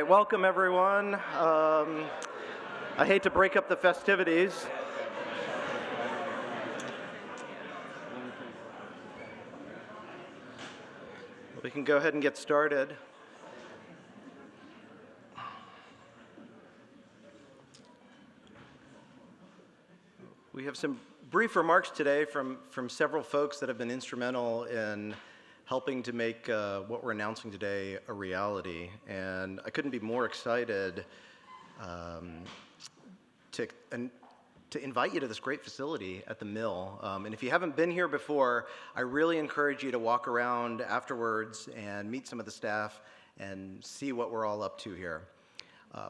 welcome everyone. I hate to break up the festivities. We can go ahead and get started. We have some brief remarks today from several folks that have been instrumental in helping to make what we're announcing today a reality. And I couldn't be more excited to invite you to this great facility at the mill. And if you haven't been here before, I really encourage you to walk around afterwards and meet some of the staff and see what we're all up to here.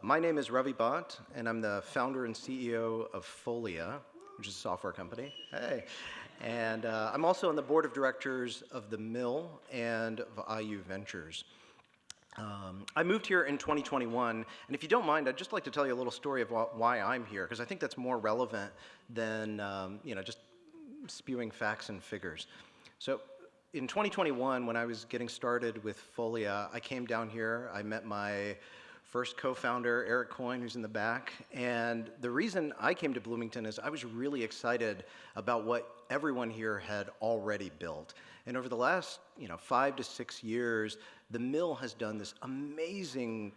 My name is Ravi Bhatt, and I'm the founder and CEO of Folia, which is a software company. Hey. And I'm also on the board of directors of the mill and of IU Ventures. I moved here in 2021, and if you don't mind, I'd just like to tell you a little story of why I'm here, because I think that's more relevant than just spewing facts and figures. So in 2021, when I was getting started with Folia, I came down here, I met my first co-founder, Eric Coyne, who's in the back, and the reason I came to Bloomington is I was really excited about what everyone here had already built. And over the last 5 to 6 years, the mill has done this amazing,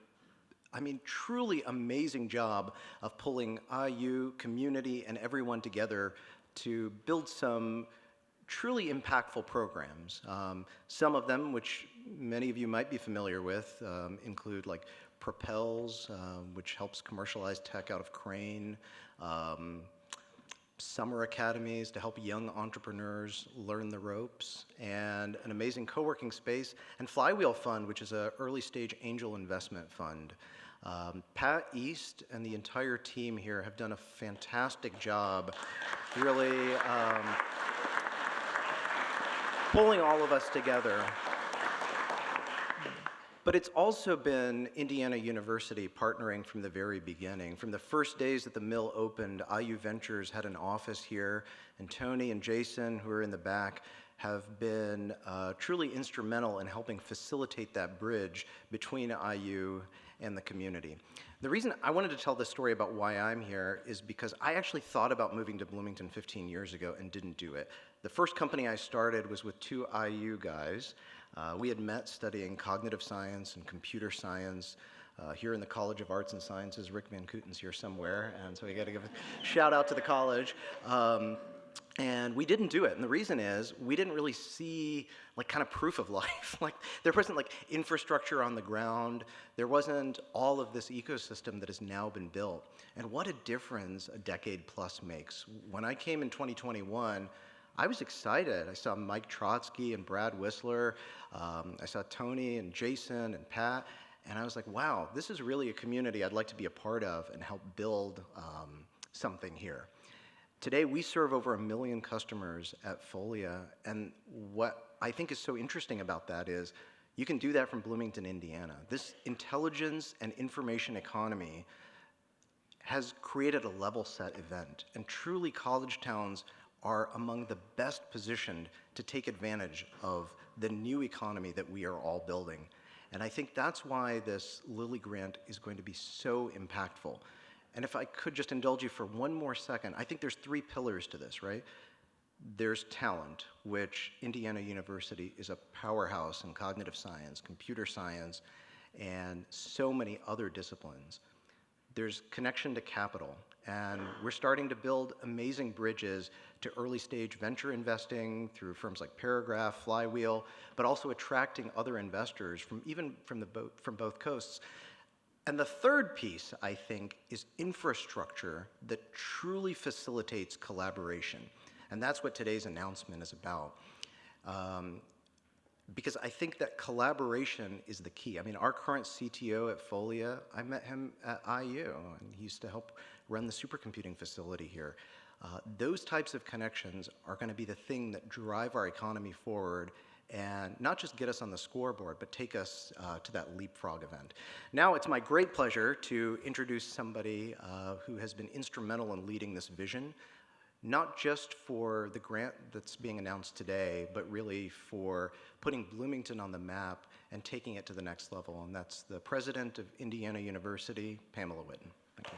truly amazing job of pulling IU, community, and everyone together to build some truly impactful programs. Some of them, which many of you might be familiar with, include like Propels, which helps commercialize tech out of Crane, summer academies to help young entrepreneurs learn the ropes, and an amazing co-working space, and Flywheel Fund, which is an early stage angel investment fund. Pat East and the entire team here have done a fantastic job really pulling all of us together. But it's also been Indiana University partnering from the very beginning. From the first days that the mill opened, IU Ventures had an office here, and Tony and Jason, who are in the back, have been truly instrumental in helping facilitate that bridge between IU and the community. The reason I wanted to tell this story about why I'm here is because I actually thought about moving to Bloomington 15 years ago and didn't do it. The first company I started was with 2 IU guys. We had met studying cognitive science and computer science here in the College of Arts and Sciences. Rick Van Kooten's here somewhere, and so we got to give a shout out to the college. And we didn't do it, and the reason is we didn't really see kind of proof of life. There wasn't infrastructure on the ground. There wasn't all of this ecosystem that has now been built. And what a difference a decade plus makes. When I came in 2021, I was excited. I saw Mike Trotsky and Brad Whistler. I saw Tony and Jason and Pat, and I was like, wow, this is really a community I'd like to be a part of and help build something here. Today, we serve over 1 million customers at Folia, and what I think is so interesting about that is you can do that from Bloomington, Indiana. This intelligence and information economy has created a level set event, and truly college towns are among the best positioned to take advantage of the new economy that we are all building. And I think that's why this Lilly grant is going to be so impactful. And if I could just indulge you for one more second, I think there's 3 pillars to this, right? There's talent, which Indiana University is a powerhouse in cognitive science, computer science, and so many other disciplines. There's connection to capital, and we're starting to build amazing bridges to early stage venture investing through firms like Paragraph, Flywheel, but also attracting other investors from both coasts. And the third piece, I think, is infrastructure that truly facilitates collaboration. And that's what today's announcement is about. Because I think that collaboration is the key. Our current CTO at Folia, I met him at IU, and he used to help run the supercomputing facility here. Those types of connections are going to be the thing that drive our economy forward and not just get us on the scoreboard, but take us to that leapfrog event. Now it's my great pleasure to introduce somebody who has been instrumental in leading this vision, not just for the grant that's being announced today, but really for putting Bloomington on the map and taking it to the next level. And that's the president of Indiana University, Pamela Whitten. Thank you.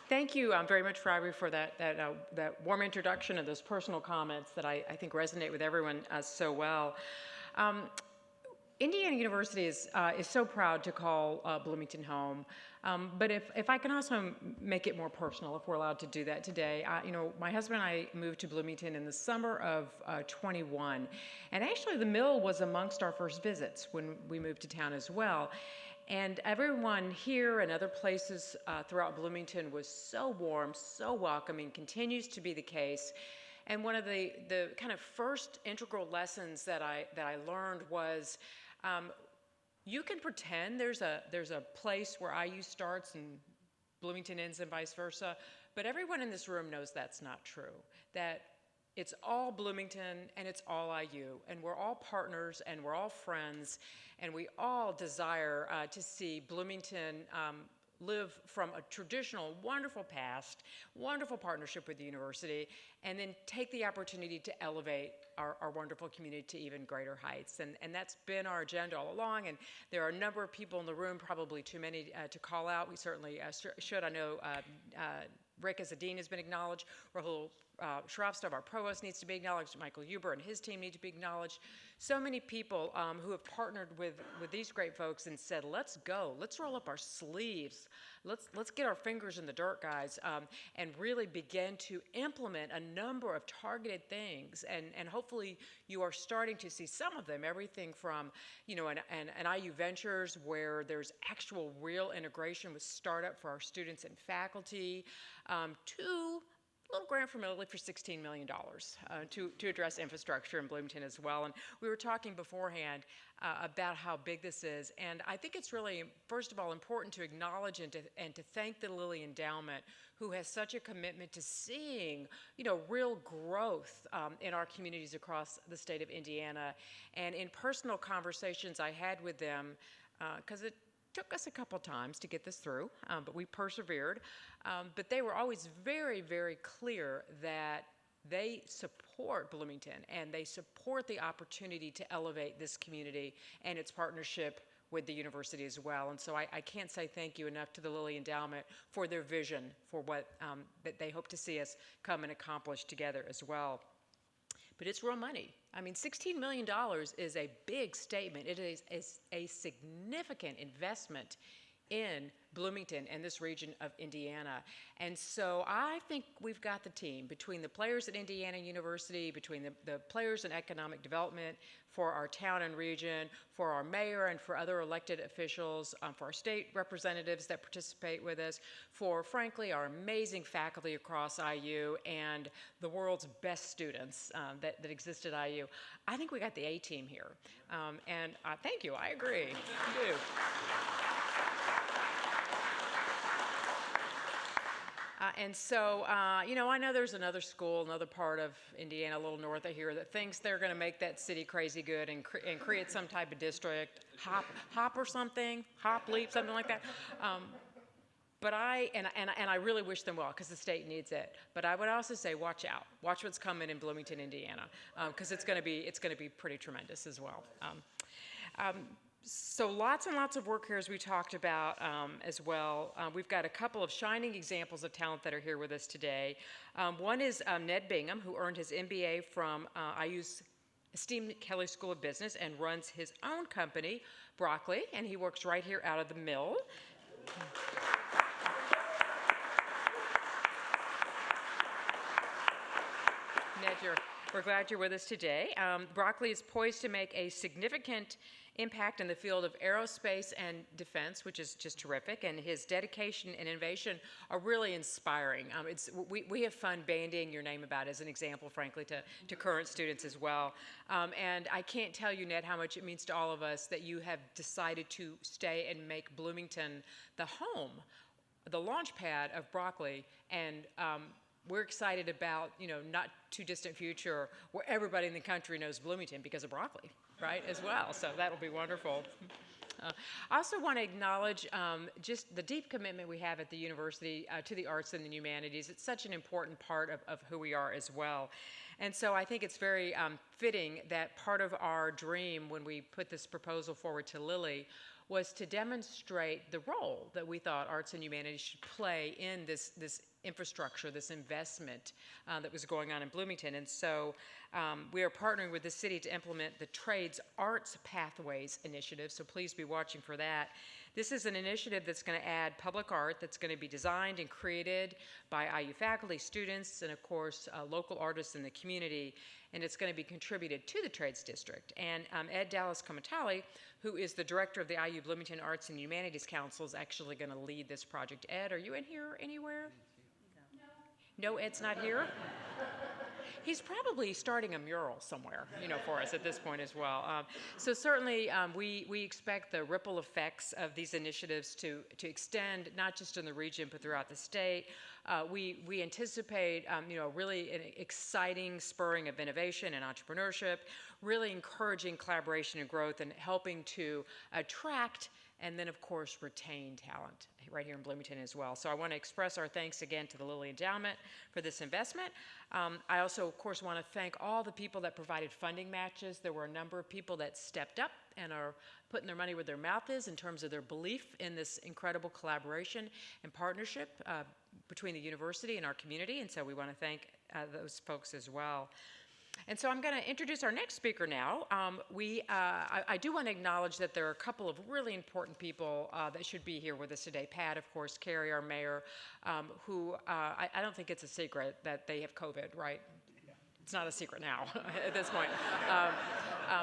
Thank you very much, Ravi, for that warm introduction and those personal comments that I think resonate with everyone so well. Indiana University is so proud to call Bloomington home, but if I can also make it more personal, if we're allowed to do that today, my husband and I moved to Bloomington in the summer of 21, and actually the mill was amongst our first visits when we moved to town as well. And everyone here and other places throughout Bloomington was so warm, so welcoming, continues to be the case. And one of the kind of first integral lessons that I learned was you can pretend there's a place where IU starts and Bloomington ends and vice versa, but everyone in this room knows that's not true. That it's all Bloomington and it's all IU, and we're all partners and we're all friends, and we all desire to see Bloomington live from a traditional, wonderful past, wonderful partnership with the university, and then take the opportunity to elevate our wonderful community to even greater heights. And that's been our agenda all along, and there are a number of people in the room, probably too many to call out. We certainly should. I know Rick as a dean has been acknowledged. Rahul Shrestha, our provost, needs to be acknowledged. Michael Huber and his team need to be acknowledged. So many people who have partnered with these great folks and said, let's go, let's roll up our sleeves, let's get our fingers in the dirt, guys, and really begin to implement a number of targeted things. And hopefully you are starting to see some of them, everything from, an IU Ventures where there's actual real integration with startup for our students and faculty, to a little grant from Italy for $16 million to address infrastructure in Bloomington as well. And we were talking beforehand about how big this is. And I think it's really, first of all, important to acknowledge and to thank the Lilly Endowment, who has such a commitment to seeing, real growth in our communities across the state of Indiana. And in personal conversations I had with them, because it took us a couple times to get this through, but we persevered. But they were always very, very clear that they support Bloomington and they support the opportunity to elevate this community and its partnership with the university as well. And so I can't say thank you enough to the Lilly Endowment for their vision for what that they hope to see us come and accomplish together as well. But it's real money. I mean, $16 million is a big statement. It is a significant investment in Bloomington and this region of Indiana. And so I think we've got the team between the players at Indiana University, between the players in economic development for our town and region, for our mayor and for other elected officials, for our state representatives that participate with us, for, frankly, our amazing faculty across IU and the world's best students that exist at IU. I think we got the A-team here. And thank you, I agree, I do. And so, I know there's another school, another part of Indiana, a little north of here, that thinks they're going to make that city crazy good and create some type of district, hop or something, hop, leap, something like that. But I really wish them well because the state needs it. But I would also say, watch out, watch what's coming in Bloomington, Indiana, because it's going to be pretty tremendous as well. So lots and lots of work here, as we talked about as well. We've got a couple of shining examples of talent that are here with us today. One is Ned Bingham, who earned his MBA from IU's esteemed Kelley School of Business and runs his own company, Broccoli, and he works right here out of the mill. Ned, we're glad you're with us today. Broccoli is poised to make a significant impact in the field of aerospace and defense, which is just terrific, and his dedication and innovation are really inspiring. We have fun bandying your name about as an example, frankly, to current students as well. And I can't tell you, Ned, how much it means to all of us that you have decided to stay and make Bloomington the home, the launch pad of Broccoli, and we're excited about, not too distant future where everybody in the country knows Bloomington because of Broccoli, right, as well. So that'll be wonderful. I also want to acknowledge just the deep commitment we have at the university to the arts and the humanities. It's such an important part of who we are as well. And so I think it's very fitting that part of our dream when we put this proposal forward to Lilly was to demonstrate the role that we thought arts and humanities should play in this infrastructure, this investment that was going on in Bloomington. And so we are partnering with the city to implement the Trades Arts Pathways Initiative, so please be watching for that. This is an initiative that's going to add public art that's going to be designed and created by IU faculty, students, and of course local artists in the community, and it's going to be contributed to the Trades District. And Ed Dallas-Comatali, who is the director of the IU Bloomington Arts and Humanities Council, is actually going to lead this project. Ed, are you in here anywhere? No, Ed's not here? He's probably starting a mural somewhere, for us at this point as well. So certainly we expect the ripple effects of these initiatives to extend not just in the region but throughout the state. We anticipate really an exciting spurring of innovation and entrepreneurship, really encouraging collaboration and growth, and helping to attract and then, of course, retain talent right here in Bloomington as well. So I want to express our thanks again to the Lilly Endowment for this investment. I also, of course, want to thank all the people that provided funding matches. There were a number of people that stepped up and are putting their money where their mouth is in terms of their belief in this incredible collaboration and partnership between the university and our community, and so we want to thank those folks as well. And so I'm going to introduce our next speaker now. I do want to acknowledge that there are a couple of really important people that should be here with us today. Pat, of course, Carrie, our mayor, who I don't think it's a secret that they have COVID, right? It's not a secret now at this point.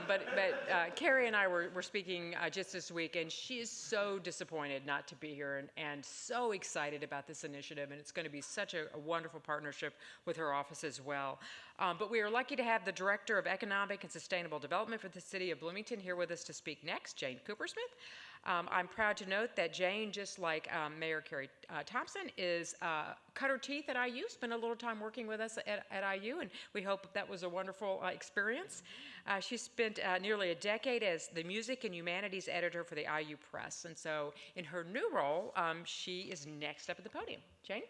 But Carrie and I were speaking just this week, and she is so disappointed not to be here and so excited about this initiative, and it's going to be such a wonderful partnership with her office as well. But we are lucky to have the Director of Economic and Sustainable Development for the City of Bloomington here with us to speak next, Jane Kupersmith. I'm proud to note that Jane, just like Mayor Carrie Thompson, is cut her teeth at IU, spent a little time working with us at IU, and we hope that was a wonderful experience. She spent nearly a decade as the Music and Humanities Editor for the IU Press, and so in her new role, she is next up at the podium. Jane?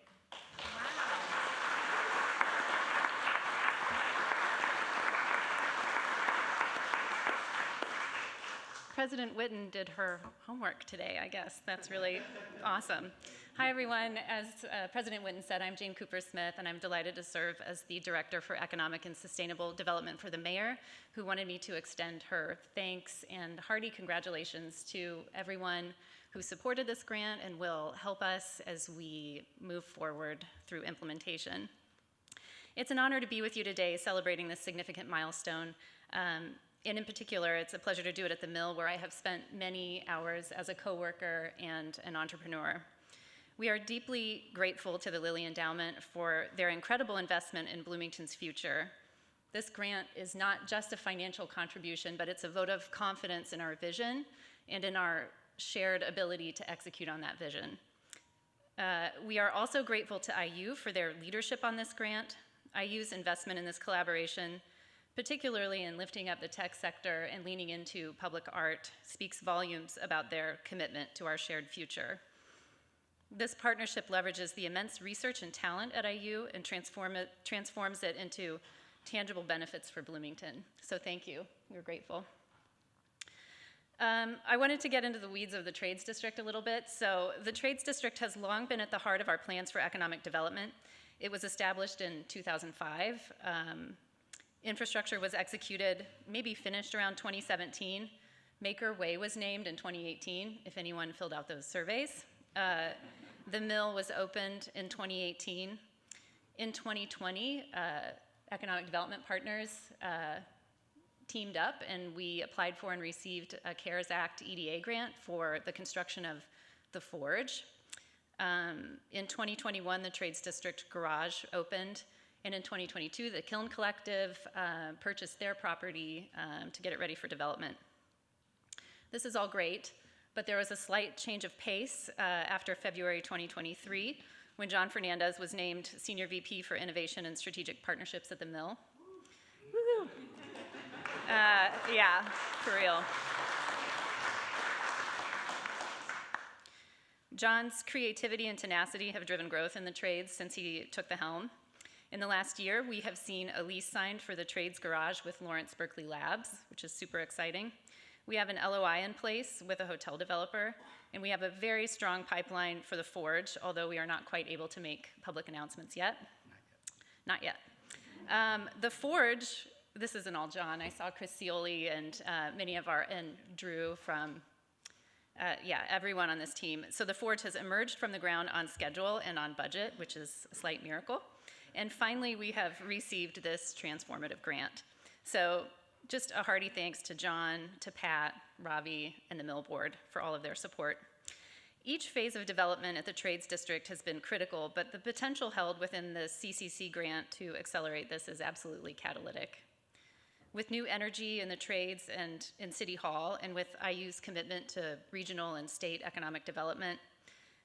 President Whitten did her homework today, I guess. That's really awesome. Hi, everyone. As President Whitten said, I'm Jane Kupersmith, and I'm delighted to serve as the Director for Economic and Sustainable Development for the Mayor, who wanted me to extend her thanks and hearty congratulations to everyone who supported this grant and will help us as we move forward through implementation. It's an honor to be with you today celebrating this significant milestone. And in particular, it's a pleasure to do it at the Mill, where I have spent many hours as a coworker and an entrepreneur. We are deeply grateful to the Lilly Endowment for their incredible investment in Bloomington's future. This grant is not just a financial contribution, but it's a vote of confidence in our vision and in our shared ability to execute on that vision. We are also grateful to IU for their leadership on this grant. IU's investment in this collaboration, particularly in lifting up the tech sector and leaning into public art, speaks volumes about their commitment to our shared future. This partnership leverages the immense research and talent at IU and transforms it into tangible benefits for Bloomington. So thank you. We're grateful. I wanted to get into the weeds of the Trades District a little bit. So the Trades District has long been at the heart of our plans for economic development. It was established in 2005. Infrastructure was executed, maybe finished around 2017. Maker Way was named in 2018, if anyone filled out those surveys. The Mill was opened in 2018. In 2020, Economic Development Partners teamed up, and we applied for and received a CARES Act EDA grant for the construction of the Forge. In 2021, the Trades District Garage opened, and in 2022, the Kiln Collective purchased their property to get it ready for development. This is all great, but there was a slight change of pace after February 2023, when John Fernandez was named Senior VP for Innovation and Strategic Partnerships at the Mill. Woo-hoo. Yeah, for real. John's creativity and tenacity have driven growth in the trades since he took the helm. In the last year, we have seen a lease signed for the trades garage with Lawrence Berkeley Labs, which is super exciting. We have an LOI in place with a hotel developer, and we have a very strong pipeline for the Forge, although we are not quite able to make public announcements yet. Not yet. The Forge, this isn't all John. I saw Chris Cioli and and Drew from, everyone on this team. So the Forge has emerged from the ground on schedule and on budget, which is a slight miracle. And finally, we have received this transformative grant. So just a hearty thanks to John, to Pat, Ravi, and the Mill Board for all of their support. Each phase of development at the Trades District has been critical, but the potential held within the CCC grant to accelerate this is absolutely catalytic. With new energy in the trades and in City Hall, and with IU's commitment to regional and state economic development,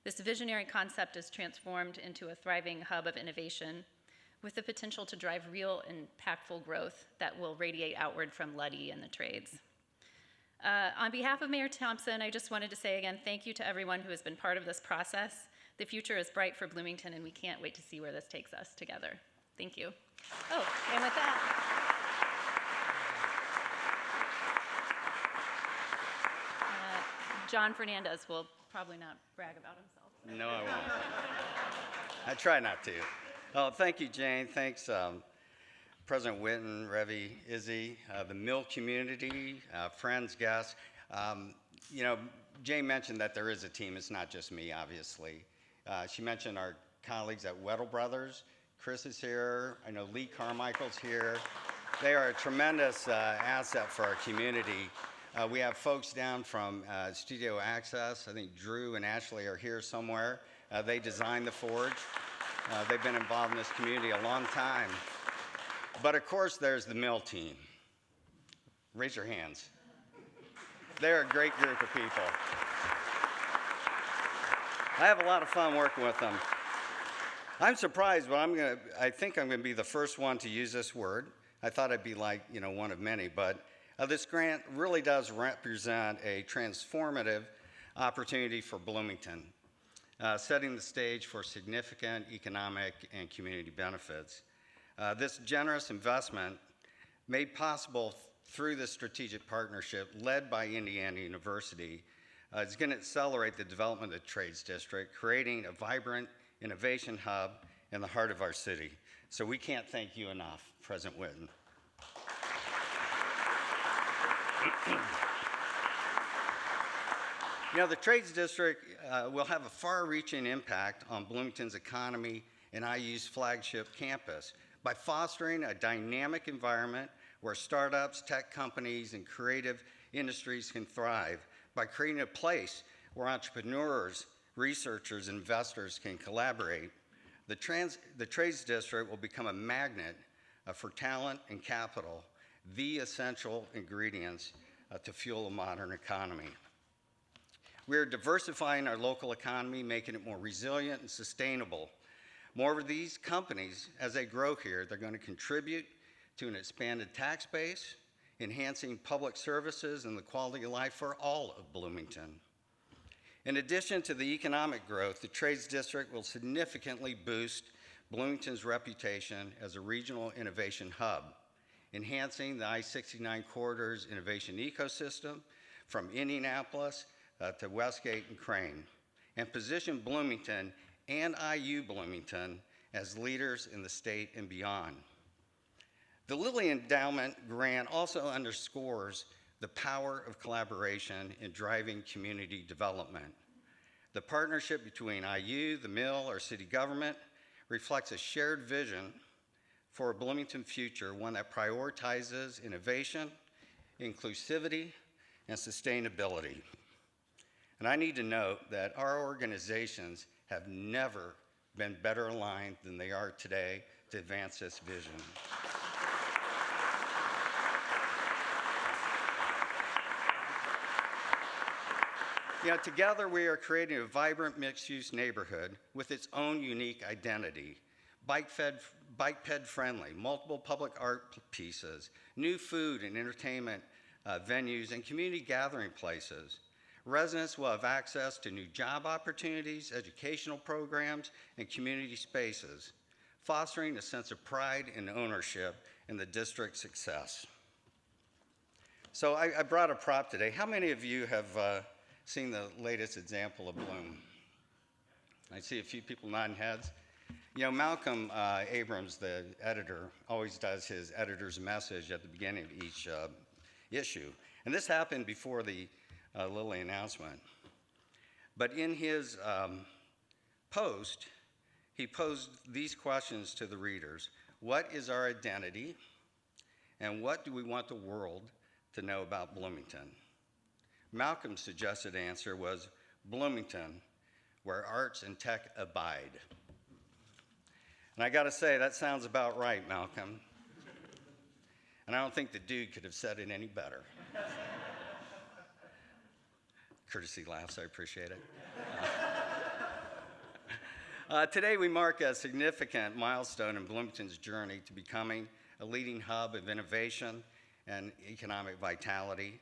this visionary concept is transformed into a thriving hub of innovation with the potential to drive real impactful growth that will radiate outward from Luddy and the trades. On behalf of Mayor Thompson, I just wanted to say again, thank you to everyone who has been part of this process. The future is bright for Bloomington, and we can't wait to see where this takes us together. Thank you. Oh, and with that, John Fernandez will probably not brag about himself. No, I won't. I try not to. Oh, thank you, Jane. Thanks, President Whitten, Ravi, Izzy, the Mill community, friends, guests. Jane mentioned that there is a team. It's not just me, obviously. She mentioned our colleagues at Whittle Brothers. Chris is here. I know Lee Carmichael's here. They are a tremendous asset for our community. We have folks down from Studio Access. I think Drew and Ashley are here somewhere. They designed the Forge. They've been involved in this community a long time. But of course, there's the Mill team. Raise your hands. They're a great group of people. I have a lot of fun working with them. I'm surprised, but I think I'm gonna be the first one to use this word. I thought I'd be like, one of many, but this grant really does represent a transformative opportunity for Bloomington, setting the stage for significant economic and community benefits. This generous investment, made possible through this strategic partnership led by Indiana University, is going to accelerate the development of the Trades District, creating a vibrant innovation hub in the heart of our city. So we can't thank you enough, President Whitten. The Trades District will have a far-reaching impact on Bloomington's economy and IU's flagship campus by fostering a dynamic environment where startups, tech companies, and creative industries can thrive, by creating a place where entrepreneurs, researchers, and investors can collaborate. The Trades District will become a magnet for talent and capital, the essential ingredients to fuel a modern economy. We are diversifying our local economy, making it more resilient and sustainable. More of these companies, as they grow here, they're going to contribute to an expanded tax base, enhancing public services and the quality of life for all of Bloomington. In addition to the economic growth, the Trades District will significantly boost Bloomington's reputation as a regional innovation hub, enhancing the I-69 corridor's innovation ecosystem from Indianapolis to Westgate and Crane, and position Bloomington and IU Bloomington as leaders in the state and beyond. The Lilly Endowment Grant also underscores the power of collaboration in driving community development. The partnership between IU, the Mill, our city government reflects a shared vision for a Bloomington future, one that prioritizes innovation, inclusivity, and sustainability. And I need to note that our organizations have never been better aligned than they are today to advance this vision. Together we are creating a vibrant mixed-use neighborhood with its own unique identity, bike-ped friendly, multiple public art pieces, new food and entertainment venues, and community gathering places. Residents will have access to new job opportunities, educational programs, and community spaces, fostering a sense of pride and ownership in the district's success. So I brought a prop today. How many of you have seen the latest example of Bloom? I see a few people nodding heads. You know, Malcolm Abrams, the editor, always does his editor's message at the beginning of each issue. And this happened before the Lilly announcement. But in his post, he posed these questions to the readers. What is our identity? And what do we want the world to know about Bloomington? Malcolm's suggested answer was Bloomington, where arts and tech abide. And I gotta say, that sounds about right, Malcolm. And I don't think the dude could have said it any better. Courtesy laughs, I appreciate it. Today we mark a significant milestone in Bloomington's journey to becoming a leading hub of innovation and economic vitality.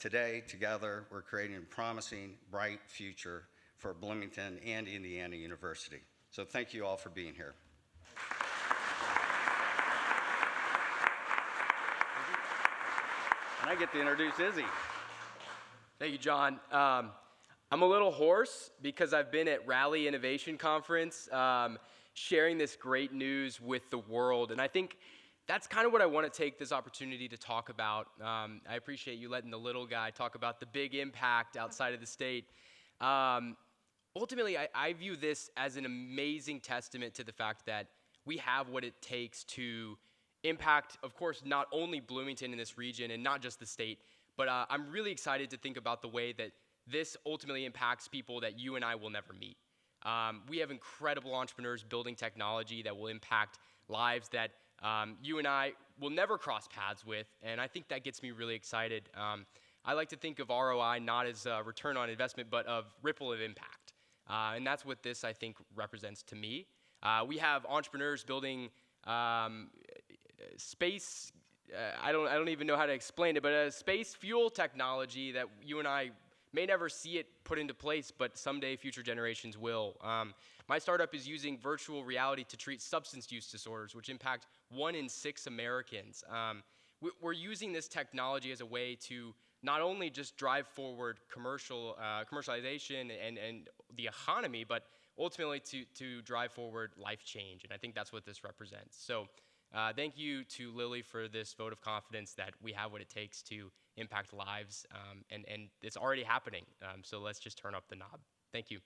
Today, together, we're creating a promising, bright future for Bloomington and Indiana University. So thank you all for being here. And I get to introduce Izzy. Thank you, John. I'm a little hoarse because I've been at Rally Innovation Conference sharing this great news with the world. And I think that's kind of what I want to take this opportunity to talk about. I appreciate you letting the little guy talk about the big impact outside of the state. Ultimately, I view this as an amazing testament to the fact that we have what it takes to impact, of course, not only Bloomington in this region and not just the state, but I'm really excited to think about the way that this ultimately impacts people that you and I will never meet. We have incredible entrepreneurs building technology that will impact lives that you and I will never cross paths with, and I think that gets me really excited. I like to think of ROI not as a return on investment, but of ripple of impact. And that's what this, I think, represents to me. We have entrepreneurs building space, I don't even know how to explain it, but a space fuel technology that you and I may never see it put into place, but someday future generations will. My startup is using virtual reality to treat substance use disorders, which impact 1 in 6 Americans. We're using this technology as a way to not only just drive forward commercialization and the economy, but ultimately to drive forward life change. And I think that's what this represents. So thank you to Lilly for this vote of confidence that we have what it takes to impact lives, and it's already happening. So let's just turn up the knob. Thank you.